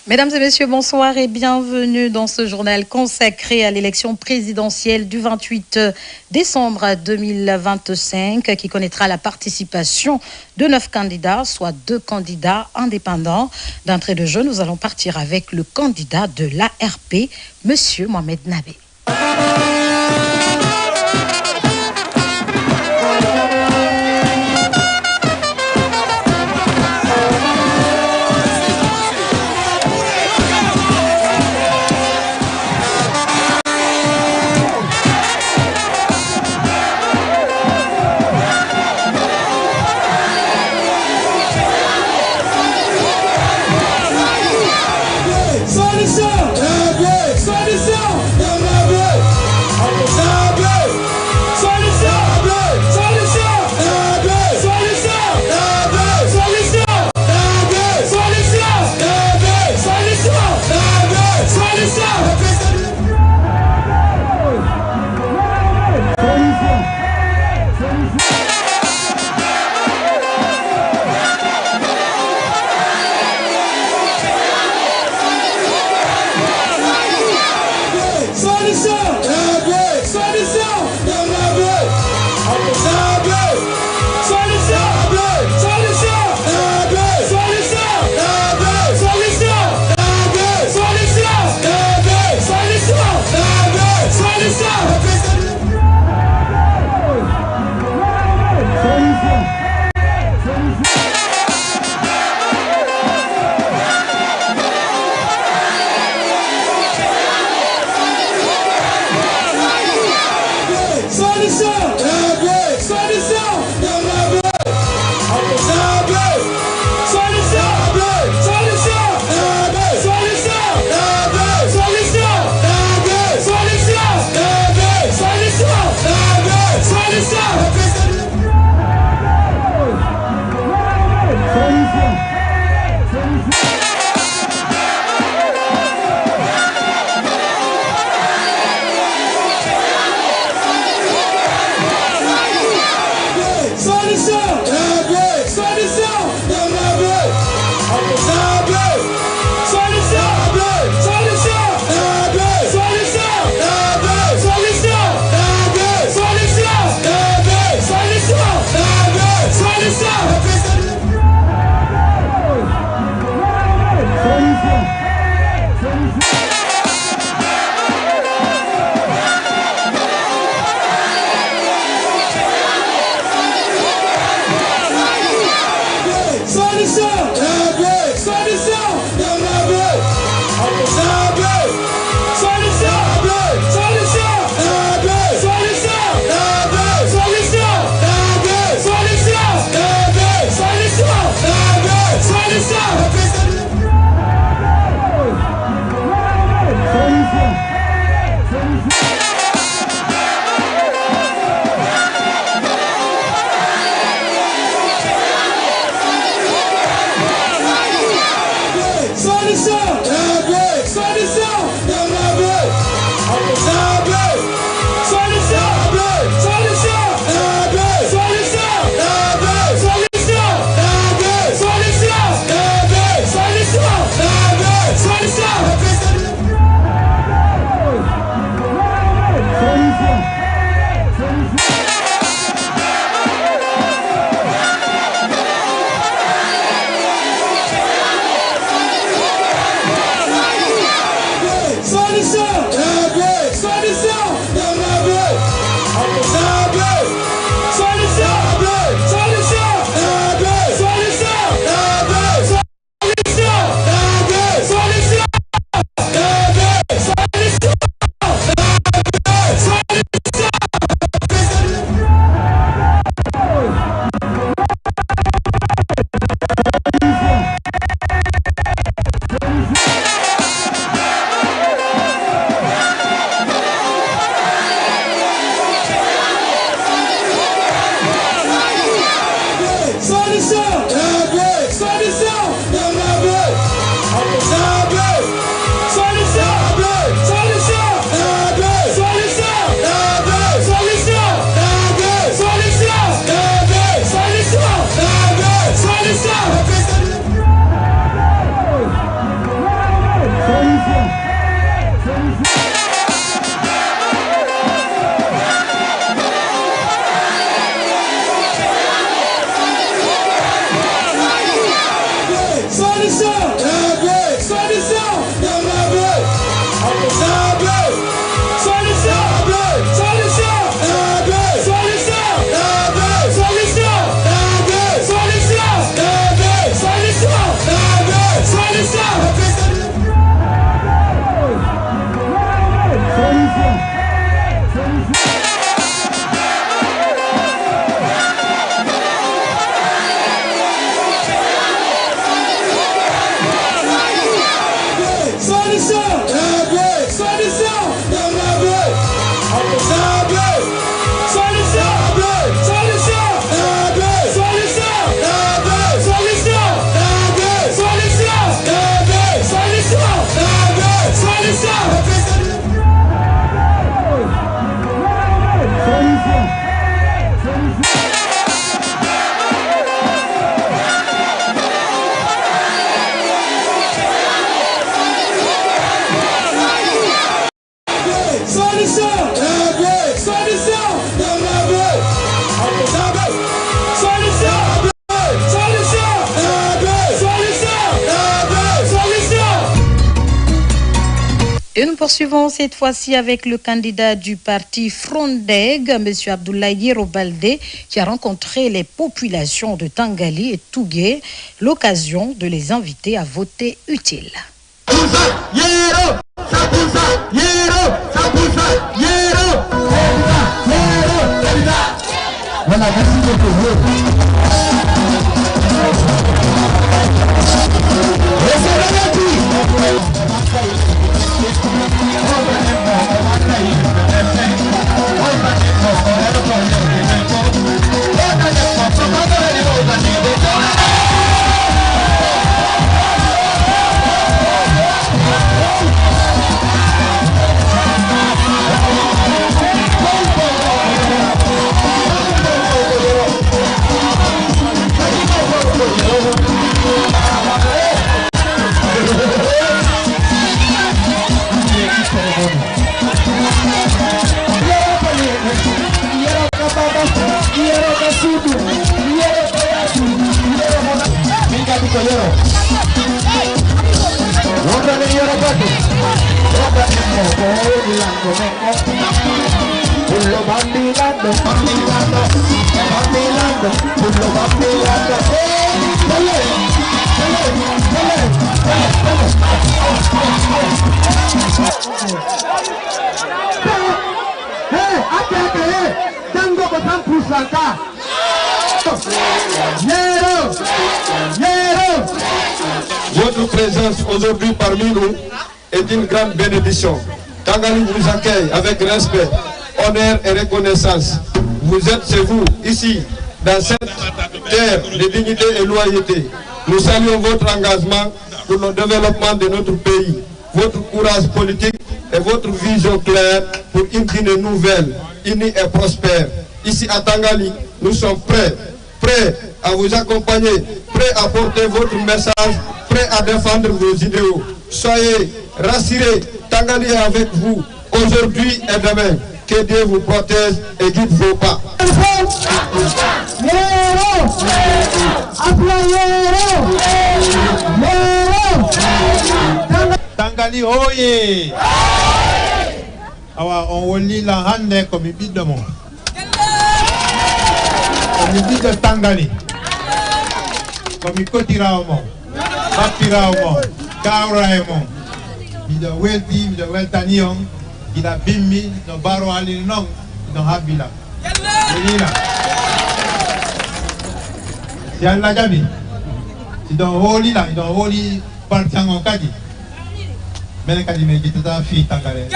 Mesdames et messieurs, bonsoir et bienvenue dans ce journal consacré à l'élection présidentielle du 28 décembre 2025 qui connaîtra la participation de 9 candidats, soit 2 candidats indépendants. D'entrée de jeu, nous allons partir avec le candidat de l'ARP, Monsieur Mohamed Nabé. Et nous poursuivons cette fois-ci avec le candidat du parti Frondeg, M. Abdoulaye Yero Baldé, qui a rencontré les populations de Tangali et Tougué, l'occasion de les inviter à voter utile. Voilà, merci beaucoup. Votre présence aujourd'hui parmi nous est une grande bénédiction. Tangali vous accueille avec respect, honneur et reconnaissance. Vous êtes chez vous, ici, dans cette terre de dignité et loyauté. Nous saluons votre engagement pour le développement de notre pays, votre courage politique et votre vision claire pour une Guinée nouvelle, unie et prospère. Ici à Tangali, nous sommes prêts à vous accompagner, prêts à porter votre message, prêts à défendre vos idéaux. Soyez rassurés, Tangali est avec vous, aujourd'hui et demain. Que Dieu vous protège et guide vos pas. Tangali oye! Awa on woli la hande comme bid de mon. Comme bid de Tangali. Comme kotira au mon. Batira au mon. Kaura au mon. Bid de welti, bid de weltanion. Il a bimmi, no baro ali non, no habila. Elina. Si alla gabi. Si don holi la, don holi partiango kadi. Mais quand il me dit tout à fait, Tangalais.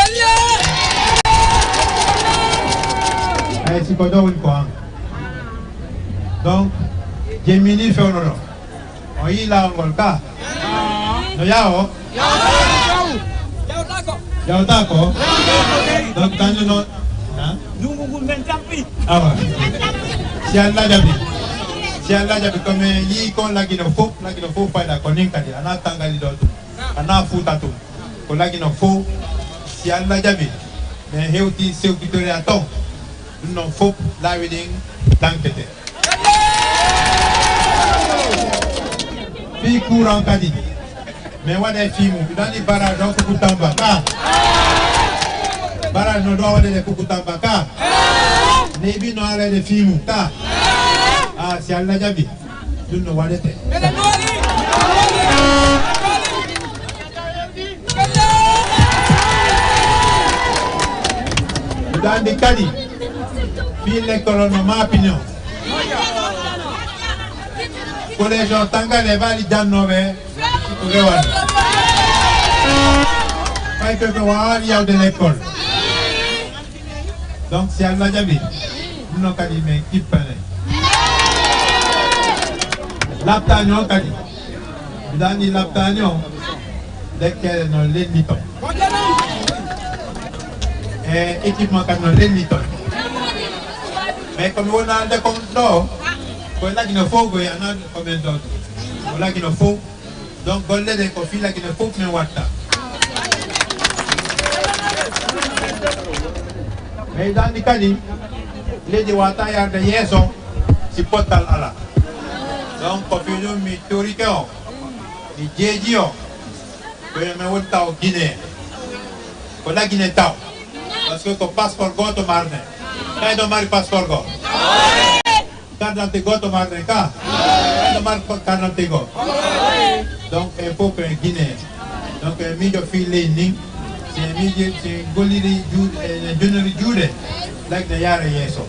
C'est pas drôle quoi. Donc, Gemini fait honneur. On y l'a en golka. No yao. Yao tako. Donc, quand nous non. Ah ouais. Si Allah jabi. Si Allah jabi comme y kon la gino fo pas la konin kadi. Ana Tangali dotu. Ana futatu. Kolagi no fo si Allah jabi mais hewti sewtitore aton non fo la wedding dankete fi courant kadi mais wade fimu dani bara do ko kutamba ka bara no do wade ko kutamba ka ne bi no ala de fimu ka ah si Allah jabi dun no wade te dans des cas, puis l'école ma opinion. Pour les gens, tant que les valides dans nos mains, pas que il y a de l'école. Donc, si elle l'a jamais, nous n'avons qu'à dire, mais qui peut aller? L'abtagnon, qu'a dit. Dans l'abtagnon, dès qu'elle n'a l'ennemi. Équipement comme l'ennemi. Mais comme on a des comptes d'or, il y a qu'il faut, il y en a combien d'autres. Il y a qu'il faut, donc il y a des conflits, il y a qu'il faut que nous mais dans les cas, les déwata y a des liaisons, c'est pas tal à la. Donc, confusion mythorique, les djédios, que je me vois au Guinée. ko la Guinée taw parce que ko passeport goto marne kay do mari passeport go carte d'identité goto marne ka kay do mari carte d'identité go donc il faut que Guinée donc mi do fi lening c'est goliri jude jude like the yare yeso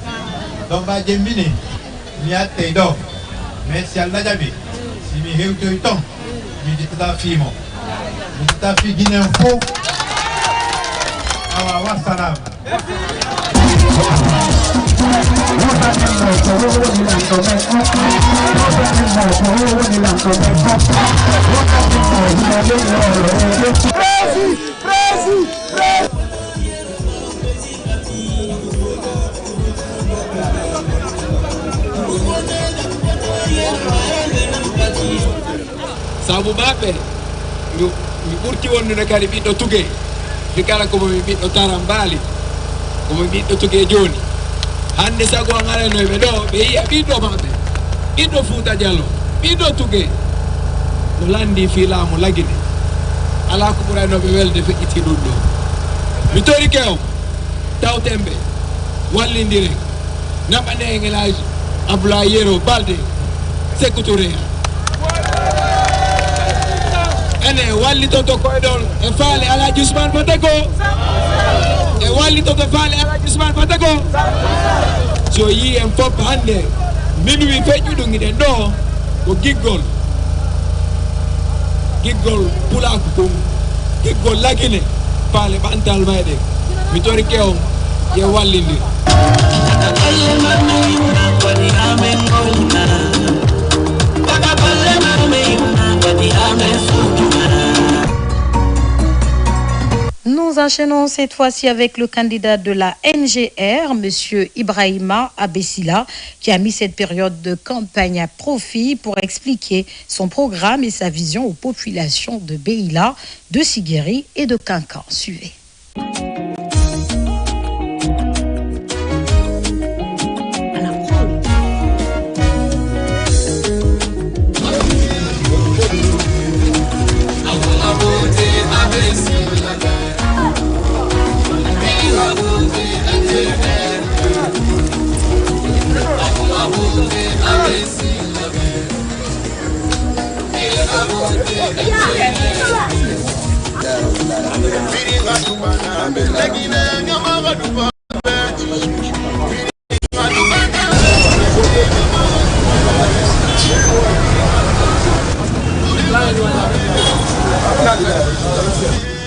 donc ba jembini mi atte do mais si alla jabi si mi hewto ton mi dita fimo mi dita fi Guinée fo awa wassalam sabu maɓɓe mi ɓurti wonnude kadi ɓiɗɗo tugue mi kala komo mi ɓiɗɗo tarambali komo ɓiɗɗo tugue joni hande sago an aranoɓe ɗo ɓe yiya ɓiɗɗo maɓɓe ɓiɗɗo Fouta Diallo ɓiɗɗo tugue no landi fi laamu Laguine ala ko ɓuranoɓe welde feƴƴiti ɗum ɗo mi torike o tawtemɓe wallidire naɓane e ngelage Abdoulaye Yero Balde Sékou Touré ene wallitoto koyɗol e faale Alhaji Ousmane Fatako e wallitoto faale Alhaji Ousmane Fatako so yi en fof hande minuit feƴƴuɗum iɗen ɗo ko giggol pulaku kum giggol Laguine faale ɓantal mayɗe mi torike on ye wallidir Nous enchaînons cette fois-ci avec le candidat de la NGR, M. Ibrahima Abessila, qui a mis cette période de campagne à profit pour expliquer son programme et sa vision aux populations de Beila, de Siguiri et de Kankan. Suivez.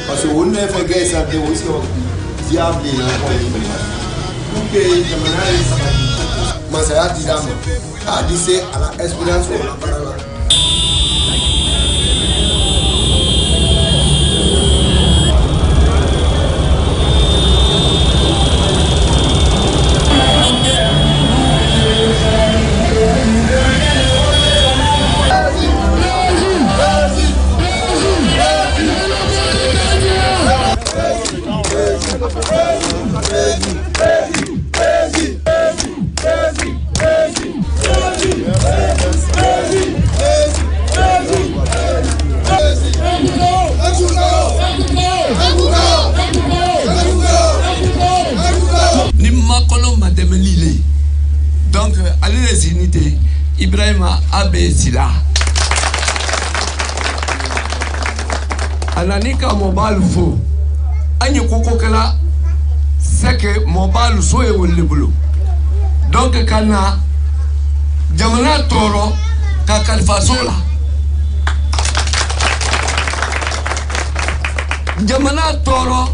Parce que on ne fait que ça de aussi diable et mais ça a dit à dire à la expérience. Donc, allez les unités, Ibrahima Abessila. Ananika mobile fo. Anye koko kala seke mobile so e wole bulu. Donc kana jamana toro ka Khalifa Sola. Jamana toro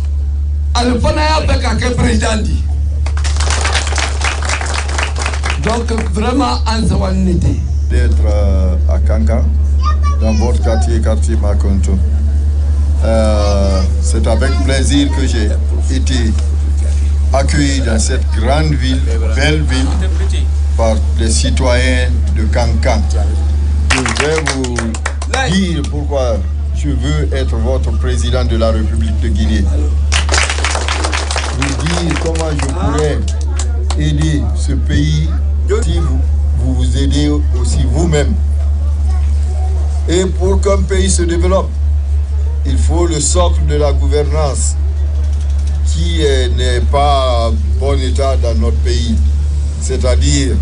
alfana ya beka ke président. Donc vraiment en sawanité d'être à Kankan dans votre quartier Makonto. C'est avec plaisir que j'ai été accueilli dans cette grande ville, belle ville, par les citoyens de Kankan. Je vais vous dire pourquoi je veux être votre président de la République de Guinée. Vous dire comment je pourrais aider ce pays si vous vous aidez aussi vous-même. Et pour qu'un pays se développe, il faut le socle de la gouvernance. qui n'est pas en bon état dans notre pays, c'est-à-dire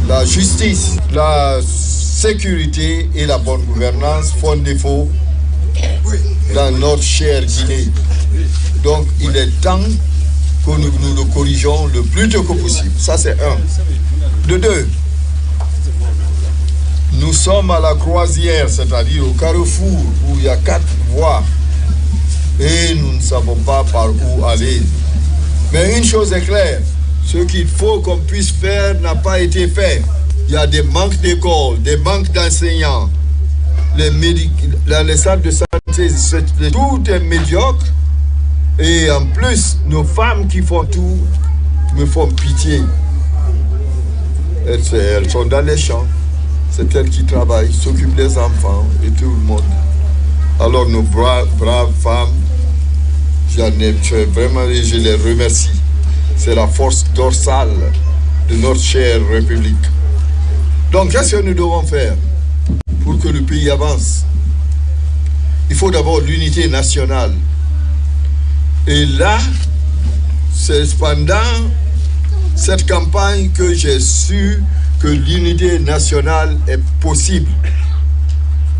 la justice, la sécurité et la bonne gouvernance font défaut dans notre chère Guinée. Donc il est temps que nous le corrigeons le plus tôt que possible. Ça c'est un. De deux, nous sommes à la croisière, c'est-à-dire au carrefour où il y a 4 voies et nous ne savons pas par où aller. Mais une chose est claire, ce qu'il faut qu'on puisse faire n'a pas été fait. Il y a des manques d'écoles, des manques d'enseignants, les centres de santé, tout est médiocre. Et en plus, nos femmes qui font tout me font pitié. Elles sont dans les champs. C'est elles qui travaillent, s'occupent des enfants et tout le monde. Alors nos braves femmes, je les remercie. C'est la force dorsale de notre chère République. Donc qu'est-ce que nous devons faire pour que le pays avance? Il faut d'abord l'unité nationale. Et là, c'est pendant cette campagne que j'ai su que l'unité nationale est possible.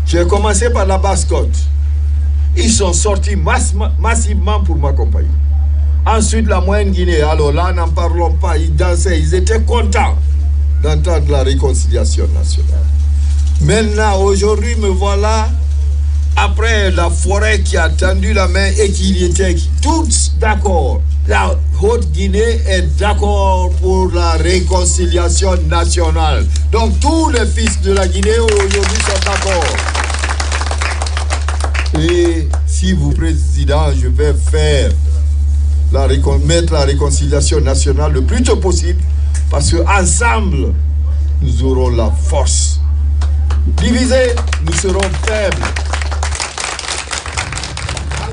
J'ai commencé par la Basse-Côte. Ils sont sortis massivement pour m'accompagner. Ensuite, la Moyenne Guinée. Alors là, n'en parlons pas. Ils dansaient, ils étaient contents d'entendre la réconciliation nationale. Maintenant, aujourd'hui, me voilà, après la forêt qui a tendu la main et qui était tous d'accord. La Haute-Guinée est d'accord pour la réconciliation nationale. Donc tous les fils de la Guinée aujourd'hui sont d'accord. Et si vous, Président, je vais mettre la réconciliation nationale le plus tôt possible, parce qu'ensemble, nous aurons la force. Divisés, nous serons faibles.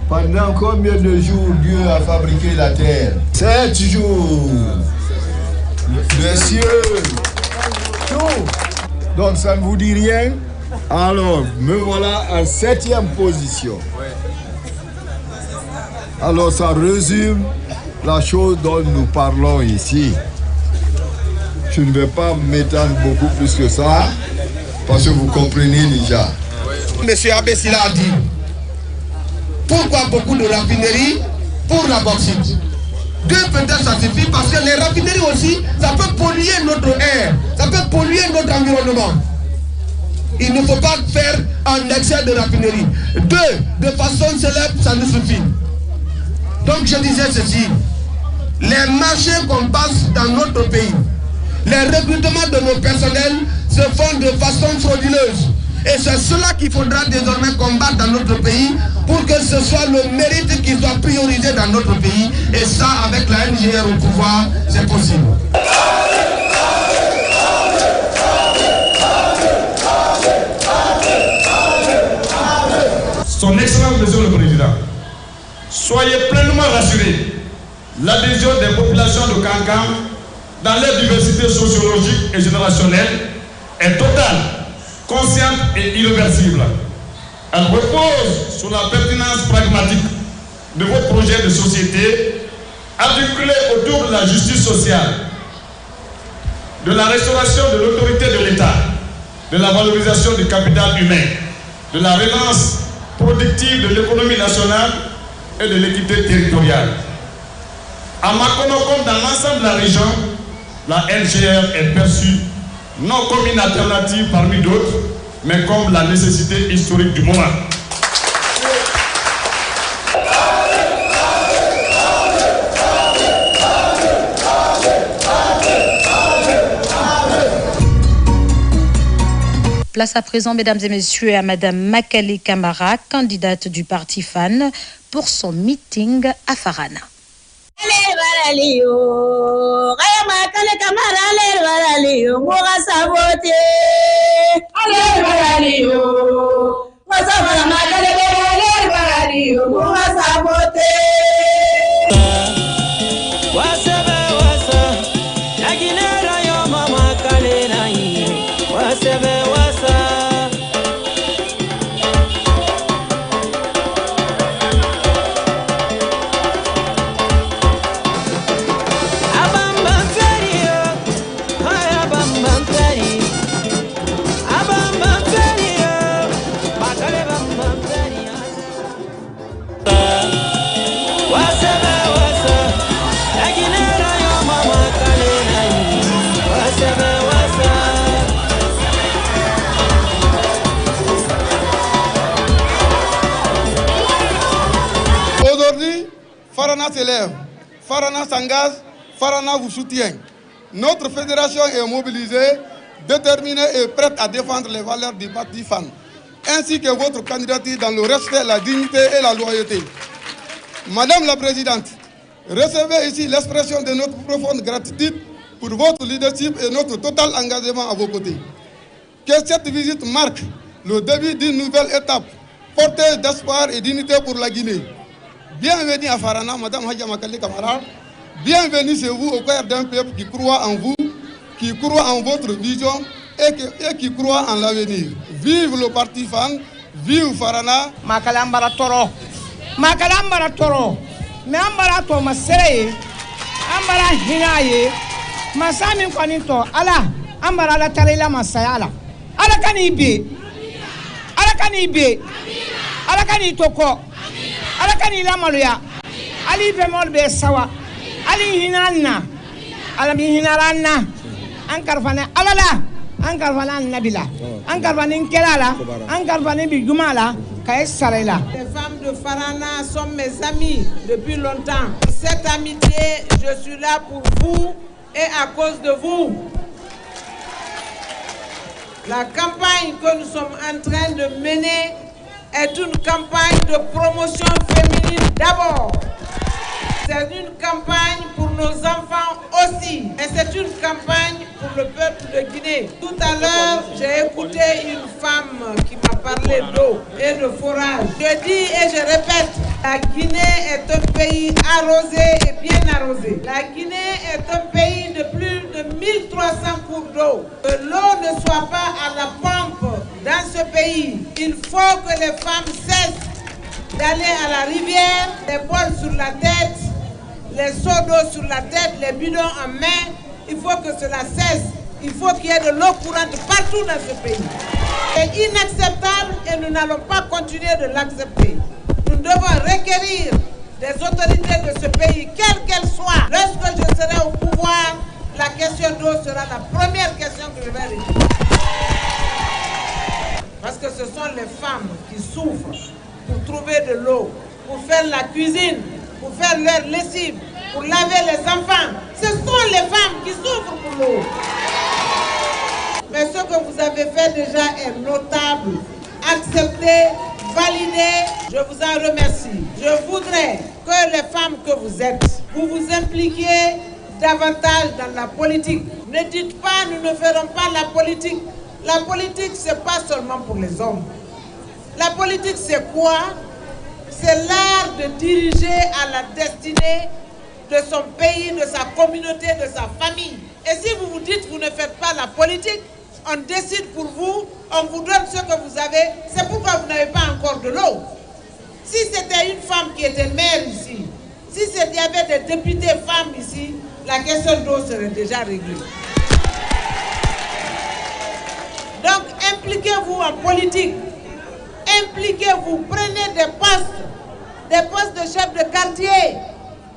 Pendant combien de jours Dieu a fabriqué la terre? 7 jours. Les cieux. Tout. Donc ça ne vous dit rien? Alors, me voilà en 7e position. Alors ça résume la chose dont nous parlons ici. Je ne vais pas m'étendre beaucoup plus que ça, parce que vous comprenez déjà. Monsieur Abessila a dit, pourquoi beaucoup de raffineries pour la bauxite? 2 peut-être ça suffit, parce que les raffineries aussi, ça peut polluer notre air, ça peut polluer notre environnement. Il ne faut pas faire un excès de raffinerie. 2, de façon célèbre, ça ne suffit. Donc je disais ceci, les marchés qu'on passe dans notre pays, les recrutements de nos personnels se font de façon frauduleuse. Et c'est cela qu'il faudra désormais combattre dans notre pays pour que ce soit le mérite qui soit priorisé dans notre pays. Et ça, avec la NGR au pouvoir, c'est possible. Son Excellence, Monsieur le Président, soyez pleinement rassurés. L'adhésion des populations de Kankan dans leur diversité sociologique et générationnelle est totale, consciente et irréversible. Elle repose sur la pertinence pragmatique de vos projets de société articulés autour de la justice sociale, de la restauration de l'autorité de l'État, de la valorisation du capital humain, de la relance productive de l'économie nationale et de l'équité territoriale. À Makono comme dans l'ensemble de la région, la NGR est perçue non comme une alternative parmi d'autres, mais comme la nécessité historique du moment. Place à présent, mesdames et messieurs, à madame Makale Camara, candidate du parti FAN, pour son meeting à Farana. Farana s'élève, Farana s'engage, Farana vous soutient. Notre fédération est mobilisée, déterminée et prête à défendre les valeurs du parti FAN, ainsi que votre candidature dans le respect, la dignité et la loyauté. Madame la Présidente, recevez ici l'expression de notre profonde gratitude pour votre leadership et notre total engagement à vos côtés. Que cette visite marque le début d'une nouvelle étape, porteuse d'espoir et d'unité pour la Guinée. Bienvenue à Farana, Madame Hadja Makali Kamara. Bienvenue chez vous au cœur d'un peuple qui croit en vous, qui croit en votre vision et qui croit en l'avenir. Vive le parti FAN, vive Farana. Makalambara Toro. Makalambara Toro. Mais ambara to masere, ambara hinaye, masami konito, ala, ambara la tarila masayala. Ala kanibi, ala kanibi, ala kanitoko, ala kanila maluya, ali bemol be sawa, ali hinana, ala bi hinarana, ankarfane alala, ankarfane nabila, ankarfane kelala, ankarfane bi jumala. Les femmes de Farana sont mes amies depuis longtemps. Cette amitié, je suis là pour vous et à cause de vous. La campagne que nous sommes en train de mener est une campagne de promotion féminine d'abord. C'est une campagne pour nos enfants aussi. Et c'est une campagne pour le peuple de Guinée. Tout à l'heure, j'ai écouté une femme qui m'a parlé d'eau et de forage. Je dis et je répète, la Guinée est un pays arrosé et bien arrosé. La Guinée est un pays de plus de 1300 cours d'eau. Que l'eau ne soit pas à la pompe dans ce pays. Il faut que les femmes cessent d'aller à la rivière, les bols sur la tête, les seaux d'eau sur la tête, les bidons en main. Il faut que cela cesse. Il faut qu'il y ait de l'eau courante partout dans ce pays. C'est inacceptable et nous n'allons pas continuer de l'accepter. Nous devons requérir des autorités de ce pays, quelles qu'elles soient. Lorsque je serai au pouvoir, la question d'eau sera la première question que je vais régler. Parce que ce sont les femmes qui souffrent pour trouver de l'eau, pour faire la cuisine, pour faire leur lessive, pour laver les enfants. Ce sont les femmes qui souffrent pour l'eau. Mais ce que vous avez fait déjà est notable. Accepté, validé, je vous en remercie. Je voudrais que les femmes que vous êtes, vous vous impliquiez davantage dans la politique. Ne dites pas, nous ne ferons pas la politique. La politique, ce n'est pas seulement pour les hommes. La politique, c'est quoi? C'est l'art de diriger à la destinée de son pays, de sa communauté, de sa famille. Et si vous vous dites que vous ne faites pas la politique, on décide pour vous, on vous donne ce que vous avez, c'est pourquoi vous n'avez pas encore de l'eau. Si c'était une femme qui était maire ici, si il y avait des députés femmes ici, la question d'eau serait déjà réglée. Donc impliquez-vous en politique, impliquez-vous, prenez des postes de chef de quartier,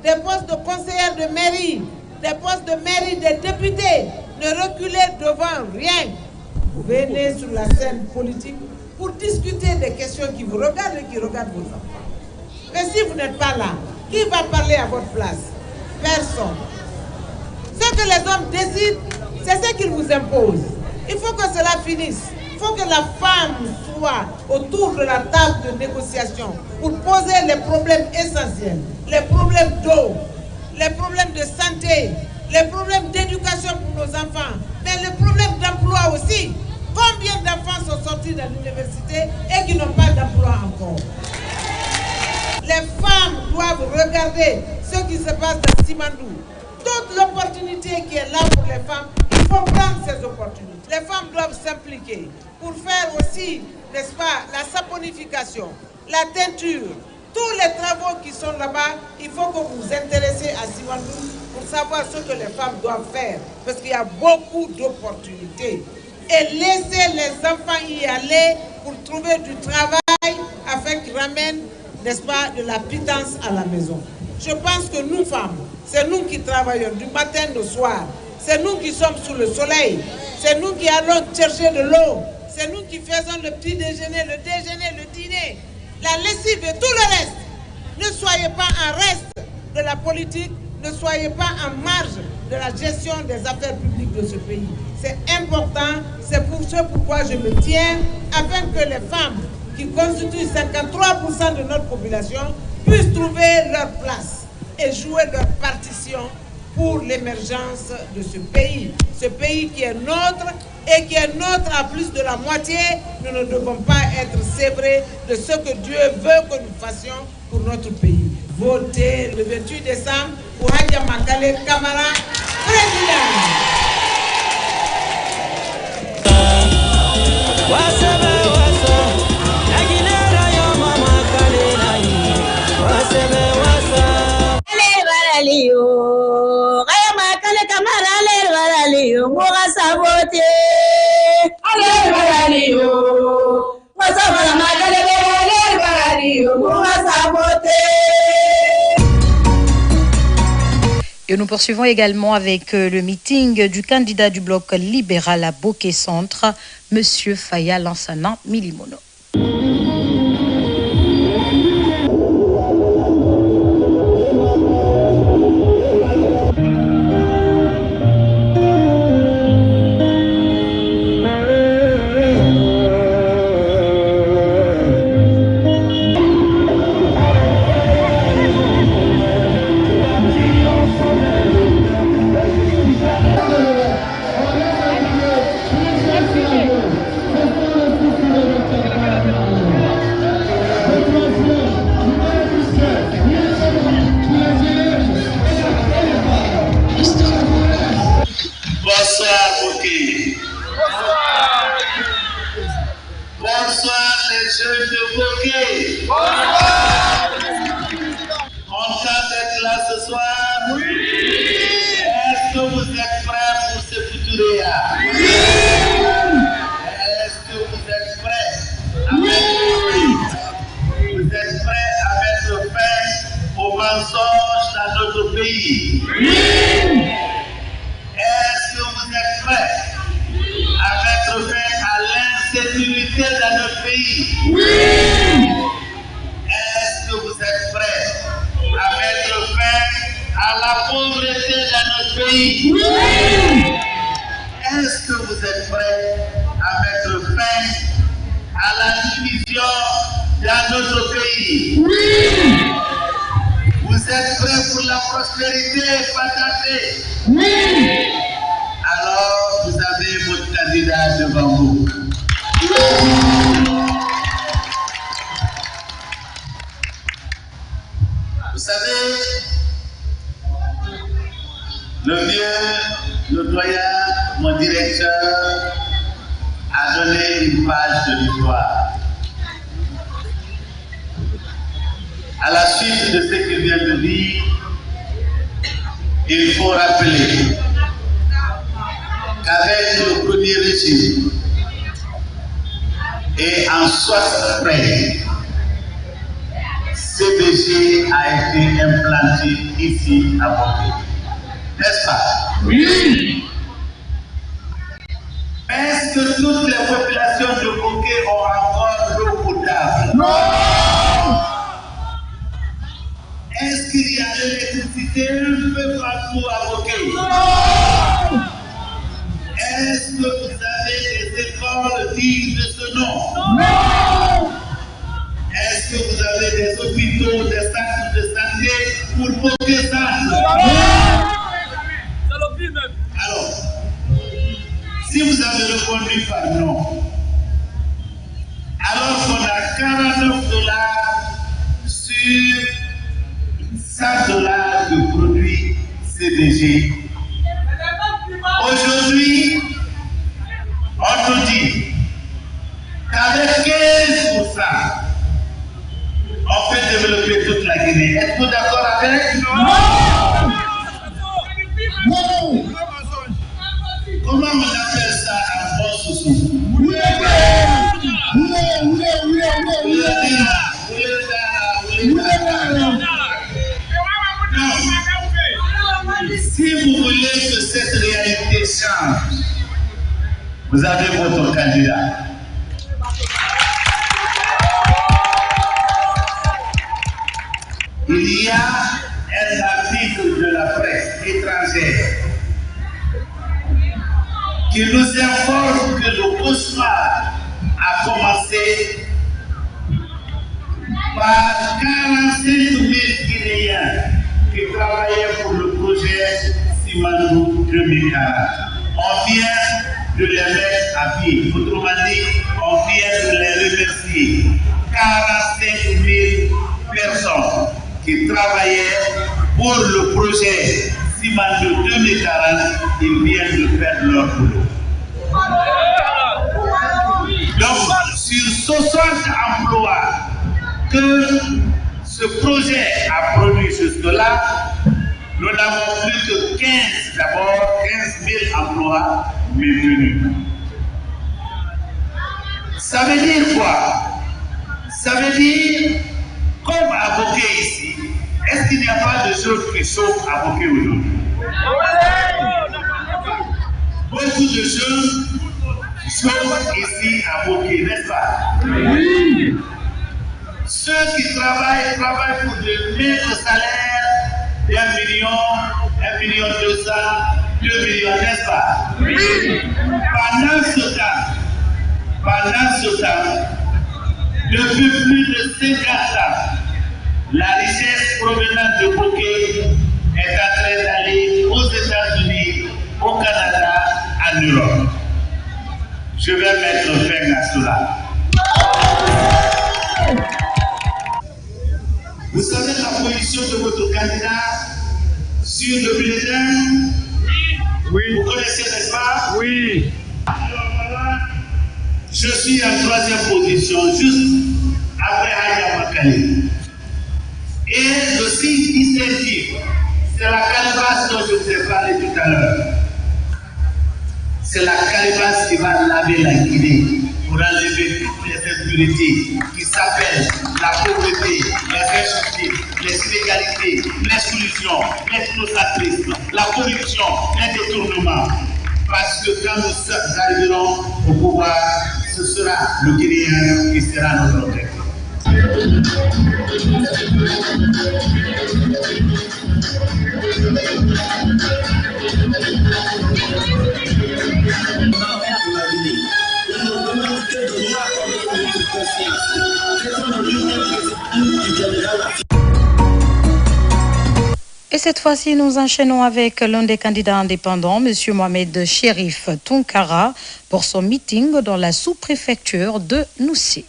des postes de conseillère de mairie, des postes de mairie, des députés. Ne reculez devant rien. Venez sur la scène politique pour discuter des questions qui vous regardent et qui regardent vos enfants. Mais si vous n'êtes pas là, qui va parler à votre place? Personne. Ce que les hommes décident, c'est ce qu'ils vous imposent. Il faut que cela finisse. Il faut que la femme soit autour de la table de négociation pour poser les problèmes essentiels, les problèmes d'eau, les problèmes de santé, les problèmes d'éducation pour nos enfants, mais les problèmes d'emploi aussi. Combien d'enfants sont sortis de l'université et qui n'ont pas d'emploi encore? Les femmes doivent regarder ce qui se passe dans Simandou. Toute l'opportunité qui est là pour les femmes, il faut prendre ces opportunités. Les femmes doivent s'impliquer pour faire aussi, n'est-ce pas, la saponification, la teinture, tous les travaux qui sont là-bas. Il faut que vous vous intéressiez à Simandou pour savoir ce que les femmes doivent faire, parce qu'il y a beaucoup d'opportunités. Et laissez les enfants y aller pour trouver du travail afin qu'ils ramènent, n'est-ce pas, de la pitance à la maison. Je pense que nous, femmes, c'est nous qui travaillons du matin au soir. C'est nous qui sommes sous le soleil. C'est nous qui allons chercher de l'eau. C'est nous qui faisons le petit déjeuner, le dîner, la lessive et tout le reste. Ne soyez pas en reste. de la politique, ne soyez pas en marge de la gestion des affaires publiques de ce pays. C'est important, c'est pour ce pourquoi je me tiens, afin que les femmes qui constituent 53% de notre population puissent trouver leur place et jouer leur partition pour l'émergence de ce pays qui est nôtre et qui est nôtre à plus de la moitié. Nous ne devons pas être sévrés de ce que Dieu veut que nous fassions pour notre pays. Votez le 28 décembre pour Hadja Makale Camara, président. Et nous poursuivons également avec le meeting du candidat du bloc libéral à Bokeh Centre, M. Faya Lansana Milimono. Si vous voulez que cette réalité change, vous avez votre candidat. Il y a un articles de la presse étrangère qui nous informent que le cauchemar a commencé par 45 000 Guinéens qui travaillaient pour le projet Simandou 2040. On vient de les mettre à pied. Autrement dit, on vient de les remercier. 45 000 personnes qui travaillaient pour le projet Simandou 2040, ils viennent de perdre leur boulot. Donc, sur 60 emplois que ce projet a produit jusque-là, nous n'avons plus que 15 000 emplois maintenus. Ça veut dire quoi? Ça veut dire, comme avocat ici, est-ce qu'il n'y a pas de choses qui sauvent avocat aujourd'hui? Beaucoup de choses sont ici avoqués, n'est-ce pas? Oui. Ceux qui travaillent pour de maigres salaires d'1 million, 1,2 million, 2 millions, n'est-ce pas? Oui. Pendant ce temps, depuis plus de 50 ans, la richesse provenant de Bokeh est en train d'aller aux États-Unis, au Canada, en Europe. Je vais mettre fin à cela. Vous savez la position de votre candidat sur le bulletin? Oui. Vous connaissez, n'est-ce pas? Oui. Alors voilà, je suis en 3e position, juste après Aya Makali. Et le signe distinctif, c'est la calebasse dont je vous ai parlé tout à l'heure. C'est la calebasse qui va laver la Guinée pour enlever toutes les impuretés qui s'appellent la pauvreté, les injustices, les inégalités, l'exclusion, l'exploitatrice, la corruption, les détournements. Parce que quand nous arriverons au pouvoir, ce sera le Guinéen qui sera notre objectif. Et cette fois-ci, nous enchaînons avec l'un des candidats indépendants, M. Mohamed Chérif Tounkara, pour son meeting dans la sous-préfecture de Noussi.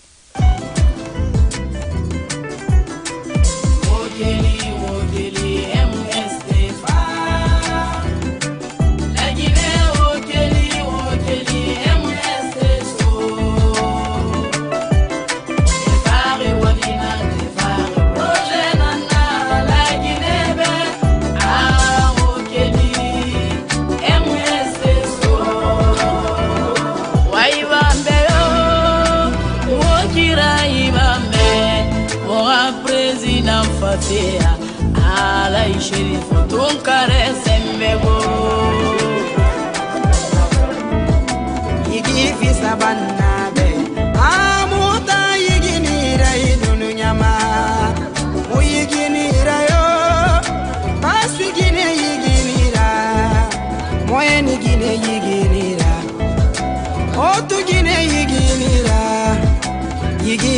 Alay Chérif Tounkara Sembego Yigi fi sabanabe Amuta yigi nira idunu nyama Mu yigi nira yo Basu gine yigi nira Moyeni gine yigi nira Otu gine yigi nira Yigi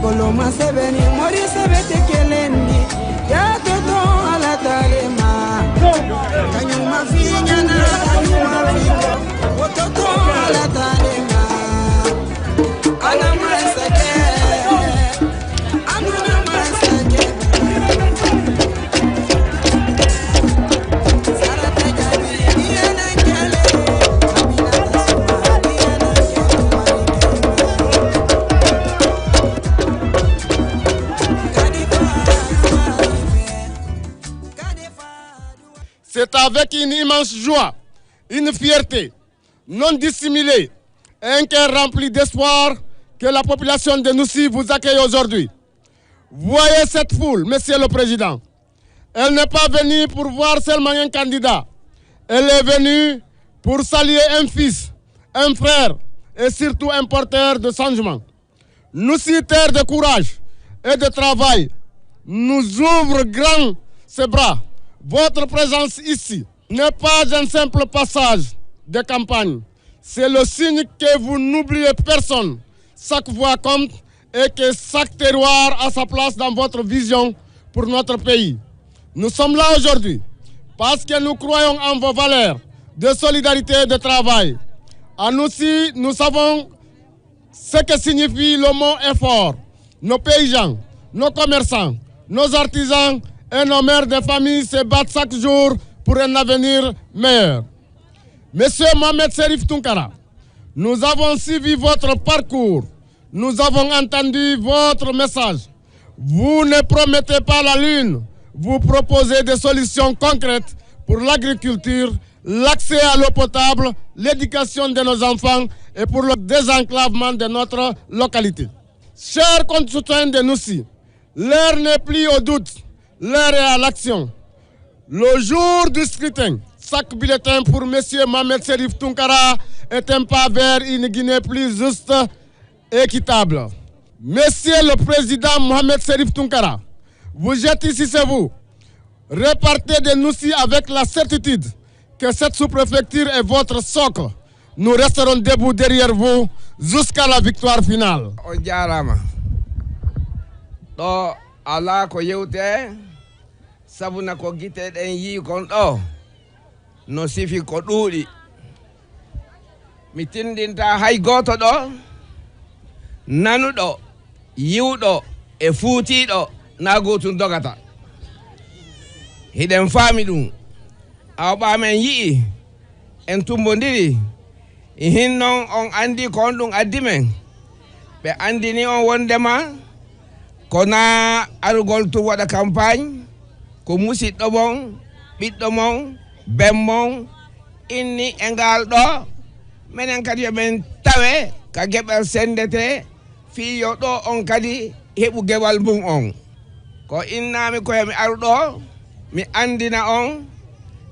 Koloma sebeni mori sebete kelendi ya toto ala talema kanyuma finya na kanyuma finya toto ala talema ana masake ana masake sarata jadi yana kele abina tasuma yana kele C'est avec une immense joie, une fierté non dissimulée et un cœur rempli d'espoir que la population de Noussi vous accueille aujourd'hui. Voyez cette foule, Monsieur le Président. Elle n'est pas venue pour voir seulement un candidat. Elle est venue pour saluer un fils, un frère et surtout un porteur de changement. Noussi, terre de courage et de travail, nous ouvre grand ses bras. Votre présence ici n'est pas un simple passage de campagne. C'est le signe que vous n'oubliez personne. Chaque voix compte et que chaque terroir a sa place dans votre vision pour notre pays. Nous sommes là aujourd'hui parce que nous croyons en vos valeurs de solidarité et de travail. À Noussi, nous savons ce que signifie le mot effort. Nos paysans, nos commerçants, nos artisans et nos mères de famille se battent chaque jour pour un avenir meilleur. Monsieur Mohamed Cherif Tounkara, nous avons suivi votre parcours. Nous avons entendu votre message. Vous ne promettez pas la lune. Vous proposez des solutions concrètes pour l'agriculture, l'accès à l'eau potable, l'éducation de nos enfants et pour le désenclavement de notre localité. Chers concitoyens de Noussi, l'heure n'est plus au doute, l'heure est à l'action. Le jour du scrutin, chaque bulletin pour M. Mohamed Cherif Tounkara est un pas vers une Guinée plus juste et équitable. Monsieur le Président Mohamed Cherif Tounkara, vous êtes ici, c'est vous. Repartez de Noussi avec la certitude que cette sous-préfecture est votre socle. Nous resterons debout derrière vous jusqu'à la victoire finale. Ala ko yewte sabuna ko gite den yi kon do no sifi ko duudi mi tindinta hay goto do nanudo yiwdo e fuutido na gotun dogata hiden faami dum awba men yi en tumbondiri hinnon on andi kon dum addi men be andini on wondema kona arugol to wada campagne ko musidɗo mon ɓiɗɗo mon bemmon inni e ngal ɗo minen kadi yoɓen tawe ka geɓel sendete fiyo ɗo on kadi heɓu gewal mum on ko innami koye mi aru ɗo mi andina on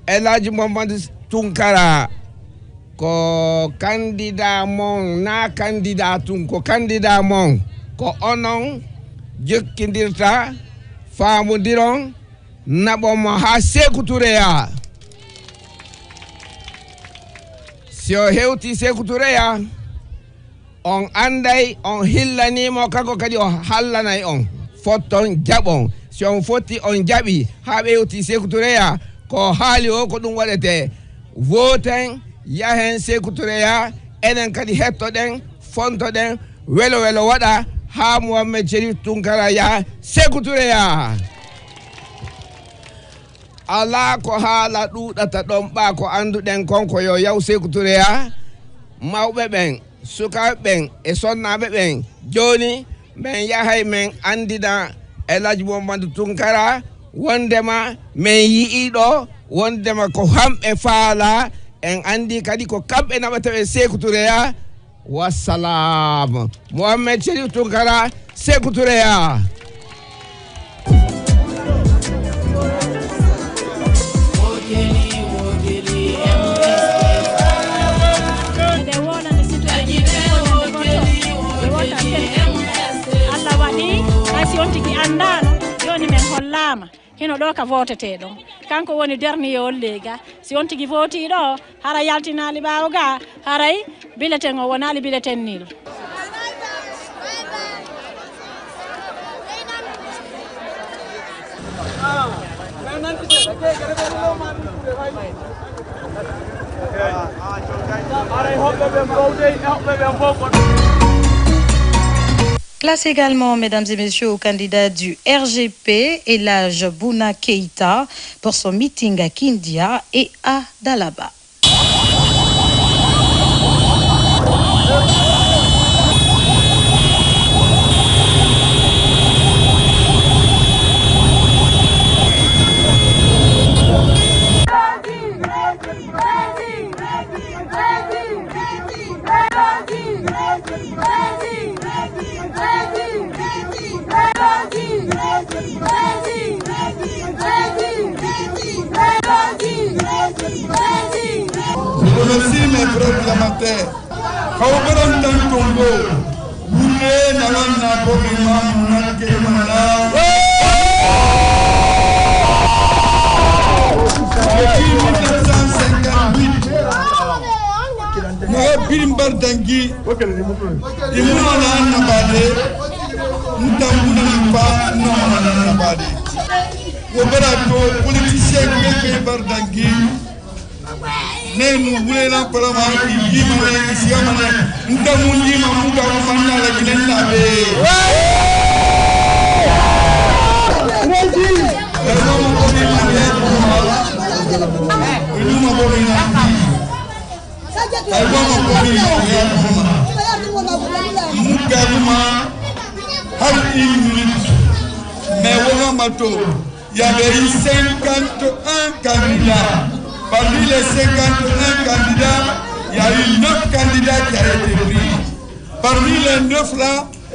Elhaji Mamadou Tounkara ko candidat mon na candidat tun ko candidat mon ko onon jokkindirta faamodiron naɓomo ha Sékou Touré ya si o hewti Sékou Touré ya on anday on hillanimo kanko kadi o hallanay on fotton jaɓon si on foti on jaɓi ha ɓe hewti Sékou Touré ya ko haali o ko ɗum waɗete voten yahen Sékou Touré ya enen kadi hettoɗen fontoɗen welo welo waɗa ha Mohamed Cherif Tounkara ya Sékou Touré ya ala ko haala ɗuɗata ɗon ɓa ko anduɗen konko yo yaw Sékou Touré ya mawɓe ɓen sukaɓe ɓen e sonnaɓe ɓen joni men yahay men andina Elhaji Mamadou Tounkara wondema men yiiɗo wondema ko hamɓe faala en andi kadi ko kamɓe naɓataɓe Sékou Touré ya wassalam. Mohamed Cherif Tounkara Sékou Touré ya Allah waɗi asi on tigi andano joni men hollama hino ɗo ka votete ɗon kanko woni dernier lega si on tigi voti ɗo hara yaltinali ɓawo ga haray bulletin o wonali bulletin nil Place également, mesdames et messieurs, au candidat du RGP, Elhadji Bouna Keïta, pour son meeting à Kindia et à Dalaba. aussi mes frères diamantaires. Kaobaran dans Congo, Boulé, Nalana, Bobima, Mounake, Mana. Depuis 1958, Naga Birimbar Dangui, Imouna Nabade, Ntambouna Nipa, Namana Nabade. Wobarato, politicien Birimbar Dangui, ne nous voulons pas la main, ici, nous avons dit, nous avons la Guinée. Il y avait eu 51 candidats. Parmi les 51 candidats, il y a eu 9 candidats qui ont été pris. Parmi les 9 là,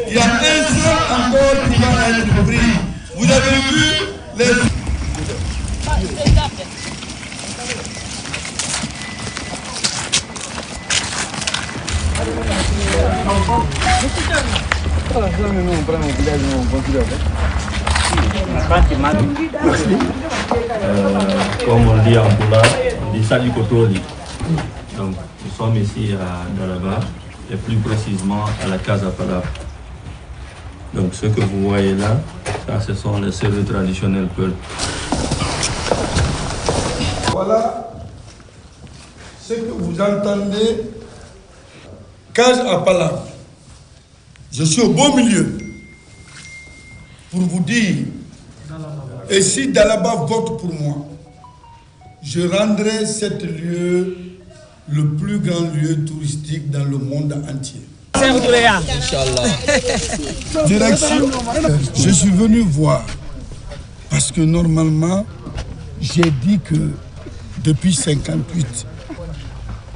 il y a un seul encore qui va être pris. Vous avez vu les... Comme on dit en Poula, on dit Sali Kotoli. Donc nous sommes ici à Dalaba et plus précisément à la Casa Pala. Donc ce que vous voyez là, ça ce sont les serrures traditionnelles Peul. Voilà ce que vous entendez. Casa Pala. Je suis au beau milieu pour vous dire, et si Dalaba vote pour moi, je rendrai cet lieu le plus grand lieu touristique dans le monde entier. Inch'Allah. Direction, je suis venu voir, parce que normalement, j'ai dit que depuis 1958,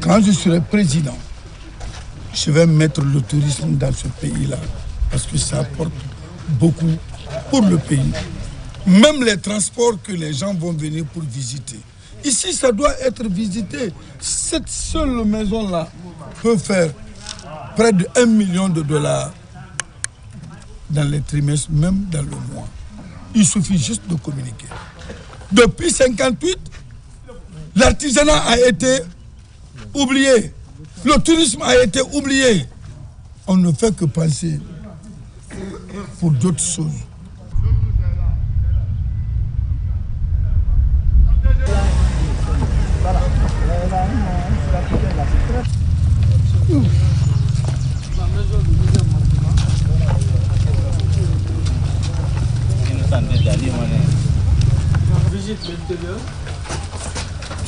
quand je serai président, je vais mettre le tourisme dans ce pays-là, parce que ça apporte beaucoup pour le pays. Même les transports que les gens vont venir pour visiter. Ici, ça doit être visité. Cette seule maison-là peut faire près de $1 million dans les trimestres, même dans le mois. Il suffit juste de communiquer. Depuis 1958, l'artisanat a été oublié. Le tourisme a été oublié. On ne fait que penser pour d'autres choses.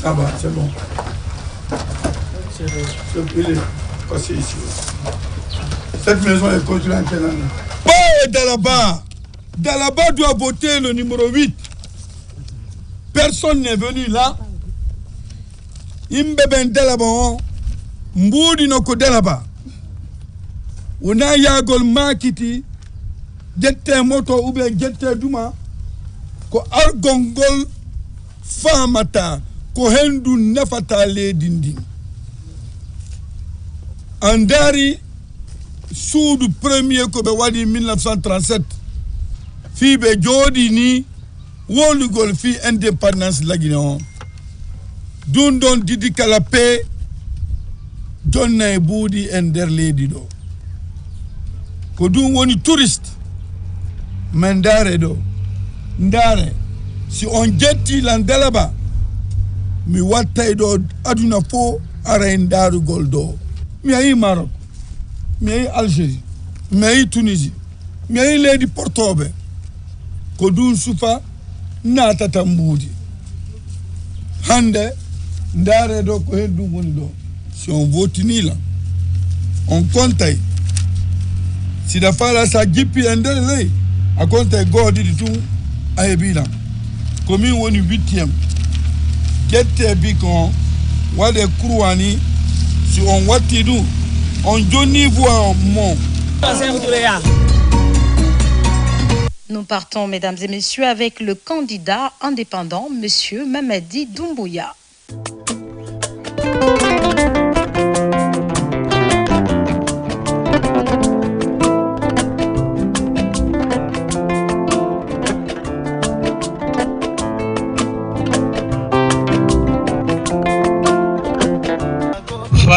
Ça va, c'est bon. Il est passé ici. Cette maison est construite en quelle année? Oh, Dalaba! Dalaba doit voter le numéro 8. Personne n'est venu là. Imbeben Dalaba, Mboudi noko Dalaba. Una yagol makiti, jette moto ube jette duma, ko argongol famata, ko hendu nefata le dinding. Andari, sous le premier ko be wadi 1937, fi be jodi ni, wolu gol fi indépendance la Guinée. Dundon didi kalape, donna e boudi ender leydi do. Ko dum woni touriste, men ndare do. Ndare, si on jetti lan Dalaba, mi wattay do aduna fo ara ndarugol do. Mi ayi Maroc, mi ayi Algérie, mi ayi Tunisie, mi ayi leydi Portoɓe. Ko dum sufa natata mbuudi. Hande ndare do ko hen dum woni do. Si on votini là, on compte. Si la fala sa jipi endele, a compte godi di tout a ebila. Comme woni 8e. Gette bikon, wade kruani, si on wati du, on joni voit mon. Nous partons, mesdames et messieurs, avec le candidat indépendant, monsieur Mamadi Doumbouya.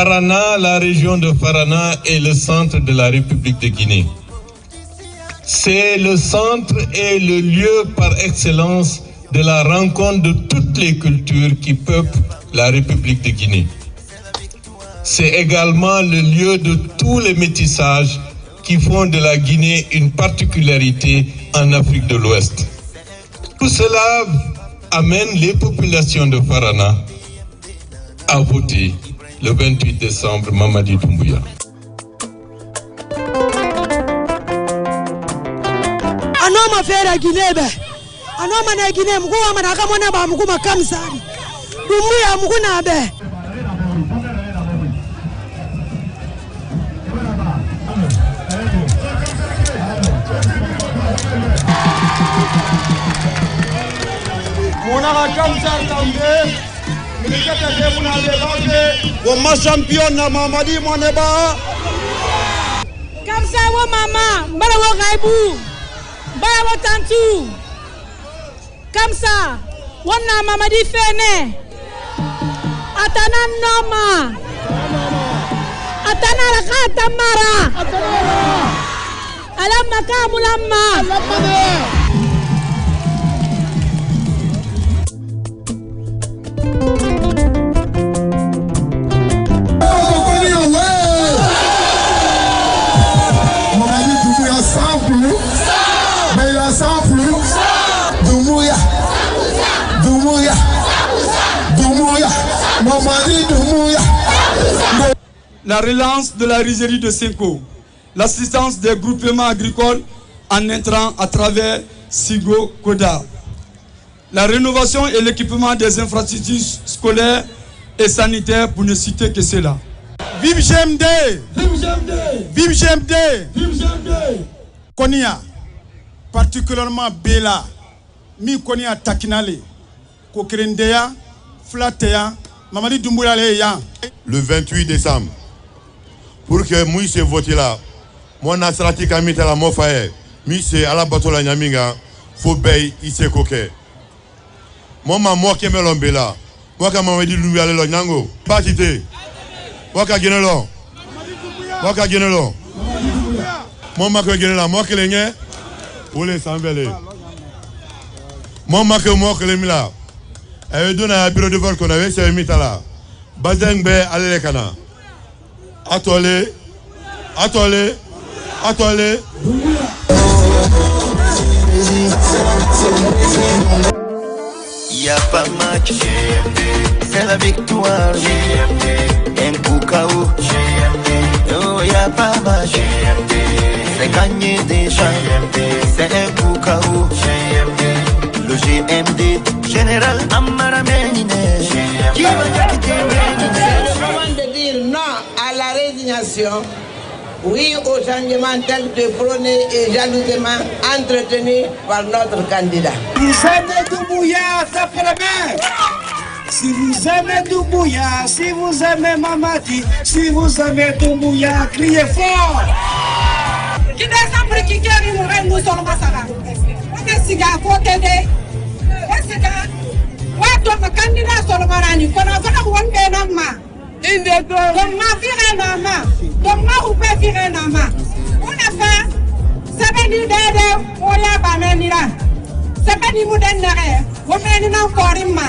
Farana, la région de Farana est le centre de la République de Guinée. C'est le centre et le lieu par excellence de la rencontre de toutes les cultures qui peuplent la République de Guinée. C'est également le lieu de tous les métissages qui font de la Guinée une particularité en Afrique de l'Ouest. Tout cela amène les populations de Farana à voter le 28 décembre Mamadi Doumbouya. Anoma fera Guinée be. Anoma na Guinée mkuu manaka mwana ba mkuu makamsani. Doumbouya mkuu na be. Mona kamsa tambe. Wama champion na Mamadi Mwaneba. Kamsa wo mama, mbara wo gaibu. Mbara wo tantu. Kamsa, wana Mamadi fene. Atana noma. Atana rakata mara. Alamma kamulamma. La relance de la rizerie de Senko, l'assistance des groupements agricoles en intrant à travers Sigo Koda, la rénovation et l'équipement des infrastructures scolaires et sanitaires pour ne citer que cela. Vive GMD! Vive GMD! Vive GMD! Vive GMD! Konia, particulièrement Bela, mi Konia Takinale, Kokerendeya, Flatea, Mamadi Doumbouya Leya. Le 28 décembre, pour que moi se vote là, moi nasrati kamita la mofaye, mi se ala batola nyaminga, faut bay ise koke. Moi ma moi qui me l'ombela, moi quand Mamadi Doumbouya le nyango, batite, moi ka genelo, moi ka genelo, moi ma ka genela, moi que les nye, pour les s'enveler. Moi ma que moi que les mila, elle donne un bureau de vote qu'on avait, c'est mitala. Bazengbe alelekana. Atole. Atole. Atole. Y'a pas match, c'est la victoire. Un coup KO. Oh, y'a pas match, c'est gagné déjà. C'est un coup KO. Le GMD, Général Amara Ménine, qui va quitter Ménine. Avant de dire non à la résignation, oui au changement tel que prôné et jalousement entretenu par notre candidat. Vous aimez Doumbouya, ça fait la main. Si vous aimez Doumbouya, si vous aimez Mamadi, si vous aimez Doumbouya, criez fort. Qui décembre qui guérit nous rêve nous sommes massacrés. Est-ce que wato makandida solmarani kono fana wonde namma inde do ma firena ma do ma upe firena ma una fa sabeni dede oya bananira sabeni mudenere wo meni na korima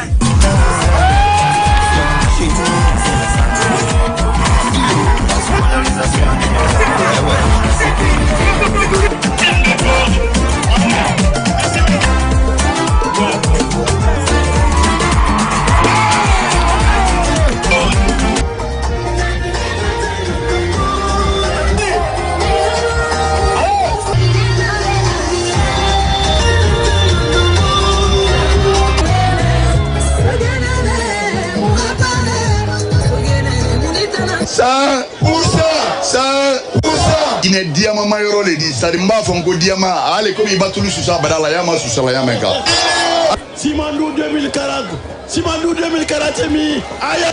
Guinée diamant mayoro le dit, ça m'a fait un diamant. Allez, comme il bat tout le sousa, badala yama sousa la yamenka. Simandou 2040, Simandou 2040 mi, aïe.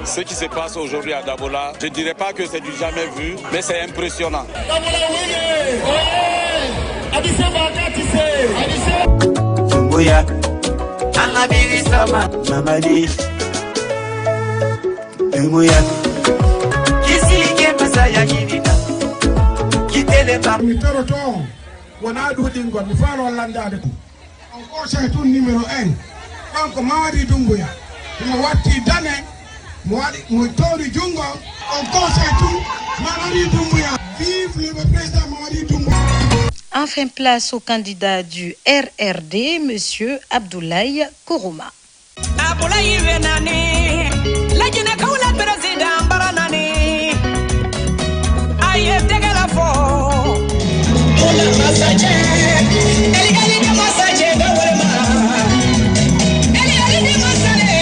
Ce qui se passe aujourd'hui à Dabola, je ne dirais pas que c'est du jamais vu, mais c'est impressionnant. Jumbuya, Alabiri Sama, Mamadi. Jumbuya, Kisi Kemasa Yakidina, Kiteleba. Mitero to, Wanadu Dingo, the Faro Landade. Encore c'est tout numéro 1. Donc Mamadi Dumbuya, Mwati Dane, Moutori Jungo, encore c'est tout, Mamadi Dumbuya. Vive le président Mamadi Dumbuya. Enfin, place au candidat du RRD, M. Abdoulaye Kourouma. Abdoulaye Venani, la Guinée Kaoula président Baranani, aïe Tegala Fo, Moula Massache, Eligali de Massache de Wolema, Eligali de Massale,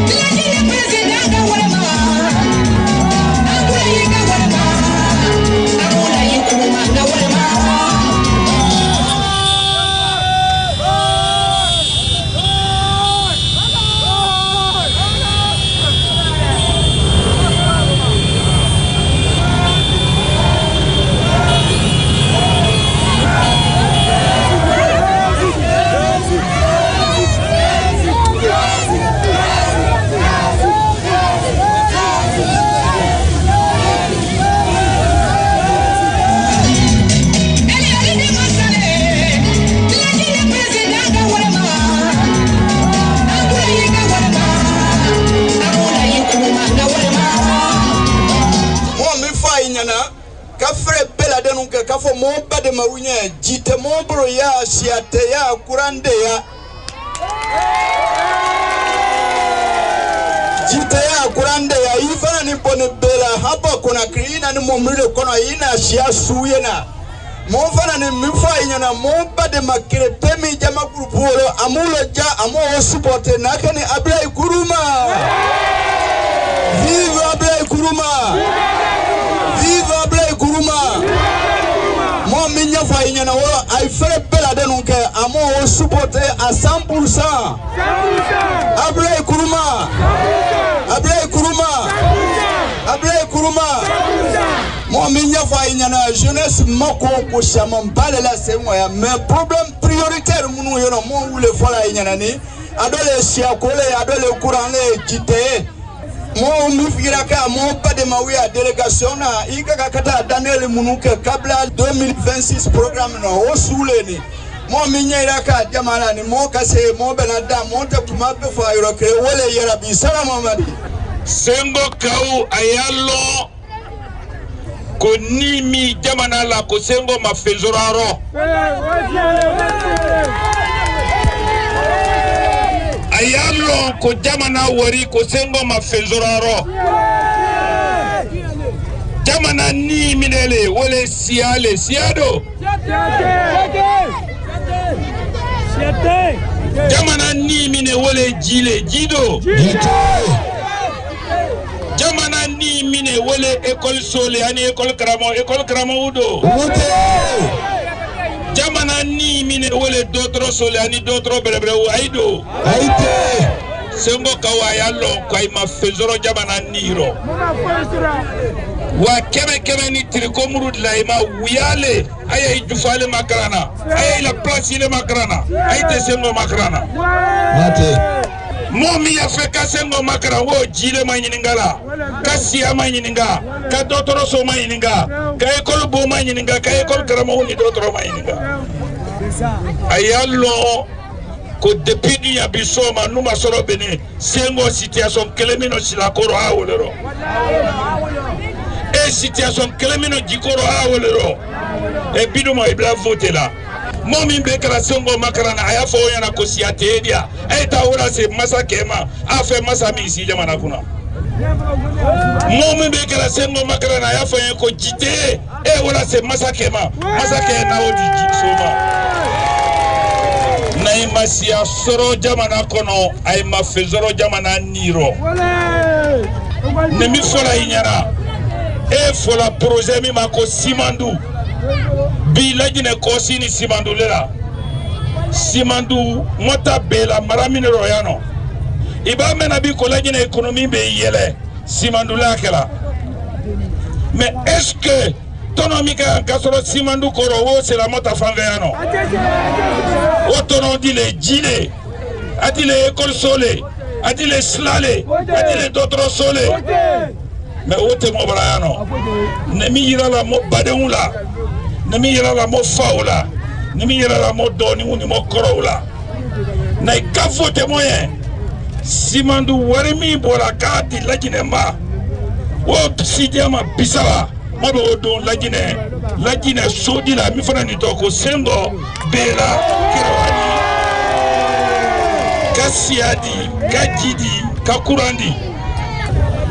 la Guinée président de Wolema, Abdoulaye Kourouma, Abdoulaye Kourouma de Wolema. Kafre bela denuke kafo moba de mawunya jite mobro ya siate ya kurande ya jite ya kurande ya ifana ni pone bela hapa kuna krina ni momrile kono ina siya suyena mofana ni mifa inyana moba de makire pemi jama kurupolo amulo ja amo supporte nakani Abdoulaye Kourouma. Vive Abdoulaye Kourouma. Vive Abdoulaye Kourouma. Moi minya fa inyana wala ay fere bela denunke amo supporte à 100%. Abdoulaye Kourouma. Abdoulaye Kourouma. Abdoulaye Kourouma. Moi minya fa inyana jeunesse moko ko chama mbale la semwa mais problème prioritaire munu yono mo wule fola inyana ni adole siakole adole kuranle jite. Mo mifiraka mo pas de mawia délégation na ika kata Daniel Munuke kabla 2026 programme no osuleni mo minyiraka jamana ni mo kase mo benada mo te kuma be fa yoroke wole yera bi salama madi Sengo Kau ayalo ko nimi jamana la ko sengo mafezoraro ayalo ko jamana wari ko sengo mafezoraro jamana ni minele wole siale siado jamana ni mine wole jile jido jamana ni mine wole école sole ani école kramo udo jamana ni mine wole d'autres sole ani d'autres berebre aido aite sengo kawayalo kwa mafezoro jamana niro wa keme ni triko murud la ima wiyale aya ijufale makrana aya la place ile makrana aite sengo makrana mate momi ya feka sengo makra wo jile manyiningala kasi amanyininga ka dotoro so manyininga ka ekol bo manyininga ka ekol karamo ni dotoro manyininga ayalo ko depuis ya bisoma numa soro bene sengo situation kelemino silakoro awolero e situation kelemino jikoro awolero e biduma ibla vote la momi bekara sengo makarana ayafo yana ko siate edia eta wala se masakema afa masami si jamana kuna momi bekara sengo makarana ayafo ko jite e wala se masakema masake na odi jisoma naima siya soro jamana kono ay mafezoro jamana niro nemi fola inyara e fola projet mi mako simandu bi lajine kosi ni simandu lela simandu mota bela maramine royano iba mena bi ko lajine économie be yele simandu la kala mais est-ce que tonomika kasoro simandu koro c'est la mota fanveano otono dit les gilets a dit les écoles solé a dit les slale a dit les d'autres solé mais ote mo brayano nemi yira la mo badeula nemi yira la mo faula nemi yira la mo doni uni mo koroula na ikafo te moyen simandu warimi bora kati laginema o sidiama bisawa mabo don lagine sodi la mi fana ni toko sengo bela kirawani kasiadi kajidi kakurandi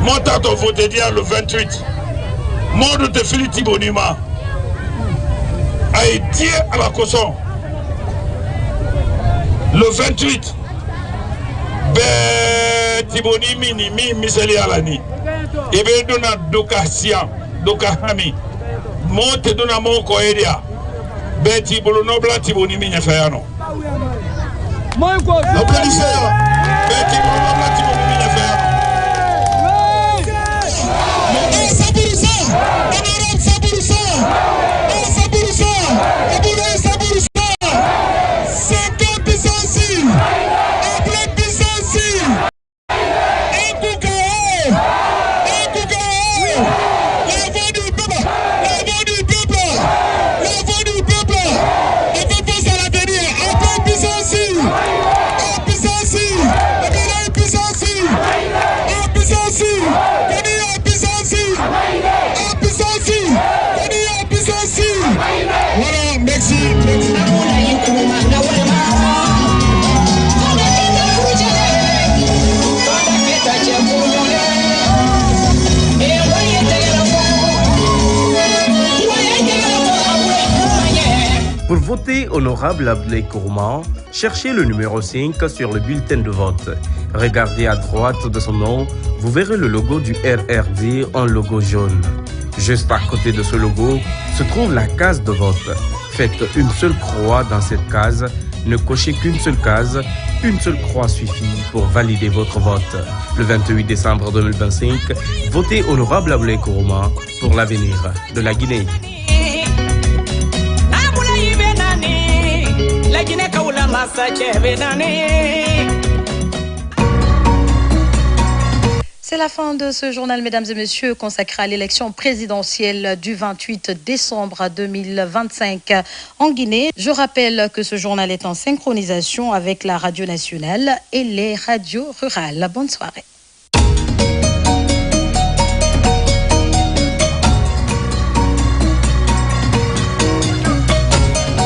monta to voter dia le 28 mode de Philippe Bonima a été à la caution le 28 be Tiboni mi miseli alani ebe dona doka sian doka hami monte dona moko area be Tibolo nobla Tiboni mi nyafayano la police be Tibolo nobla Tiboni mi nyafayano Pour voter honorable Abdoulaye Kourouma, cherchez le numéro 5 sur le bulletin de vote. Regardez à droite de son nom, vous verrez le logo du RRD en logo jaune. Juste à côté de ce logo se trouve la case de vote. Faites une seule croix dans cette case, ne cochez qu'une seule case, une seule croix suffit pour valider votre vote. Le 28 décembre 2025, votez honorable Abdoulaye Kourouma pour l'avenir de la Guinée. C'est la fin de ce journal, mesdames et messieurs, consacré à l'élection présidentielle du 28 décembre 2025 en Guinée. Je rappelle que ce journal est en synchronisation avec la radio nationale et les radios rurales. Bonne soirée.